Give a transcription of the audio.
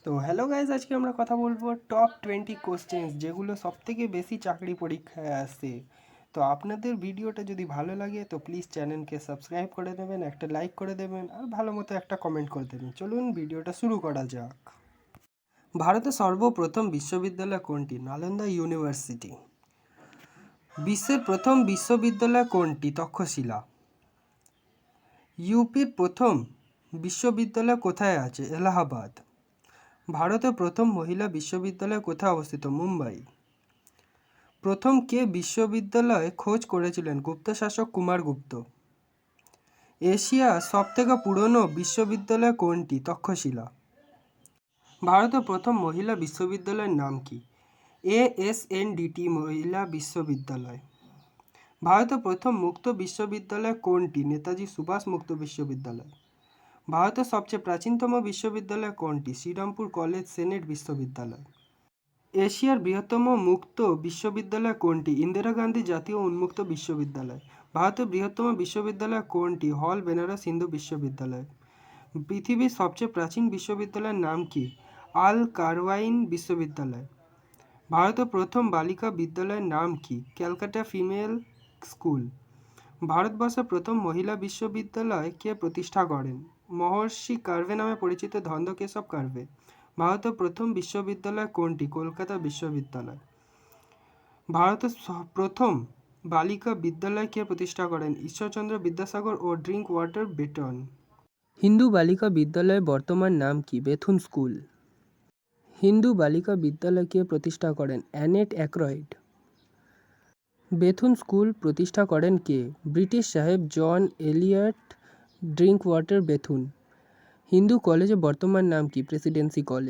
তো hello guys, আজকে আমরা কথা বলবো টপ 20 কোশ্চেন্স যেগুলো সবথেকে বেশি চাকরি পরীক্ষায় আসে। তো আপনাদের ভিডিওটা যদি ভালো লাগে তো প্লিজ চ্যানেলকে সাবস্ক্রাইব করে দেবেন, একটা লাইক করে দেবেন আর ভালো মতো একটা কমেন্ট করে দেবেন। চলুন ভিডিওটা শুরু করা যাক। ভারতের সর্বপ্রথম বিশ্ববিদ্যালয় কোনটি? নালন্দা ইউনিভার্সিটি। বিশ্বের প্রথম বিশ্ববিদ্যালয় কোনটি? তক্ষশিলা। ইউপির প্রথম বিশ্ববিদ্যালয় কোথায় আছে? এলাহাবাদ। ভারতের প্রথম মহিলা বিশ্ববিদ্যালয় কোথায় অবস্থিত? মুম্বাই। প্রথম কে বিশ্ববিদ্যালয় খোঁজ করেছিলেন? গুপ্ত শাসক কুমারগুপ্ত। এশিয়ার সবথেকে পুরনো বিশ্ববিদ্যালয় কোনটি? তক্ষশিলা। ভারতের প্রথম মহিলা বিশ্ববিদ্যালয়ের নাম কি? ASNDT মহিলা বিশ্ববিদ্যালয়। ভারতের প্রথম মুক্ত বিশ্ববিদ্যালয় কোনটি? নেতাজি সুভাষ মুক্ত বিশ্ববিদ্যালয়। ভারতের সবচেয়ে প্রাচীনতম বিশ্ববিদ্যালয় কোনটি? শ্রীরামপুর কলেজ সেনেট বিশ্ববিদ্যালয়। এশিয়ার বৃহত্তম মুক্ত বিশ্ববিদ্যালয় কোনটি? ইন্দিরা গান্ধী জাতীয় উন্মুক্ত বিশ্ববিদ্যালয়। ভারতের বৃহত্তম বিশ্ববিদ্যালয় কোনটি? হল বেনারস হিন্দু বিশ্ববিদ্যালয়। পৃথিবীর সবচেয়ে প্রাচীন বিশ্ববিদ্যালয়ের নাম কি? আল কারওয়াইন বিশ্ববিদ্যালয়। ভারতের প্রথম বালিকা বিদ্যালয়ের নাম কি? Calcutta female school. ভারতবর্ষের প্রথম মহিলা বিশ্ববিদ্যালয় কে প্রতিষ্ঠা করেন? মহর্ষি কার্ভে নামে পরিচিত ধন্দকেশব কার্ভে। ভারতের প্রথম বিশ্ববিদ্যালয় কোনটি? কলকাতা বিশ্ববিদ্যালয়। ভারতের প্রথম বালিকা বিদ্যালয় কে প্রতিষ্ঠা করেন? ঈশ্বরচন্দ্র বিদ্যাসাগর ও ড্রিঙ্ক ওয়াটার বেটন। হিন্দু বালিকা বিদ্যালয়ের বর্তমান নাম কি? Bethune school. হিন্দু বালিকা বিদ্যালয় কে প্রতিষ্ঠা করেন? অ্যানেট অ্যাক্রয়েড। বেথুন স্কুল প্রতিষ্ঠা করেন কে? ব্রিটিশ সাহেব John Elliot Drinkwater Bethune. Hindu কলেজের বর্তমান নাম কি? Presidency college.